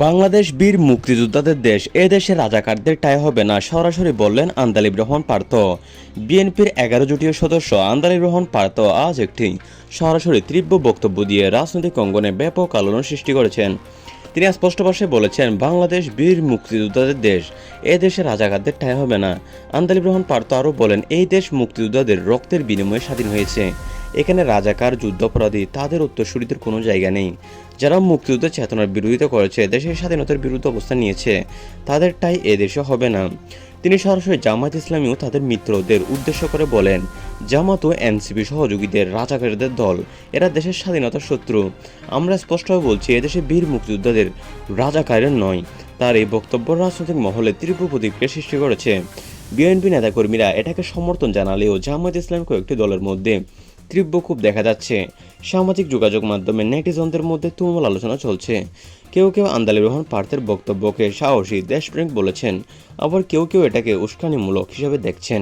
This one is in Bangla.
বাংলাদেশ বীর মুক্তিযোদ্ধাদের দেশ, এ দেশে রাজাকারদের ঠাঁই হবে না, সরাসরি বললেন আন্দালিব রহমান পার্থ। বিএনপির 11 জোটীয় সদস্য আন্দালিব রহমান পার্থ আজ একটি সরাসরি তীব্র বক্তব্য দিয়ে রাজনৈতিক অঙ্গনে ব্যাপক আলোড়ন সৃষ্টি করেছেন। তিনি স্পষ্ট ভাষায় বলেছেন, বাংলাদেশ বীর মুক্তিযোদ্ধাদের দেশ, এ দেশে রাজাকারদের ঠাঁই হবে না। আন্দালিব রহমান পার্থ আরও বলেন, এই দেশ মুক্তিযোদ্ধাদের রক্তের বিনিময়ে স্বাধীন হয়েছে। এখানে রাজাকার, যুদ্ধাপরাধী, তাদের উত্তরসূরিদের কোনো জায়গা নেই। যারা মুক্তিযুদ্ধের চেতনার বিরোধিতা করেছে, দেশের স্বাধীনতার বিরুদ্ধে অবস্থান নিয়েছে, তাদের ঠাঁই এ দেশে হবে না। তিনি সরাসরি জামায়াত ইসলামী ও তাদের মিত্রদের উদ্দেশ্য করে বলেন, জামাত ও এনসিপি সহযোগীদের রাজাকারদের দল, এরা দেশের স্বাধীনতার শত্রু। আমরা স্পষ্টভাবে বলছি, এদেশে বীর মুক্তিযোদ্ধাদের রাজাকারের নয়। তার এই বক্তব্য রাজনৈতিক মহলে তীব্র প্রতিক্রিয়া সৃষ্টি করেছে। বিএনপি নেতাকর্মীরা এটাকে সমর্থন জানালেও জামায়াত ইসলামী কয়েকটি দলের মধ্যে তীব্র ক্ষোভ দেখা যাচ্ছে। সামাজিক যোগাযোগ মাধ্যমে নেটিজনদের মধ্যে তুমুল আলোচনা চলছে। কেউ কেউ আন্দালিব রহমান পার্থের বক্তব্যকে সাহসী, দেশপ্রেমিক বলেছেন, আবার কেউ কেউ এটাকে উস্কানিমূলক হিসেবে দেখছেন।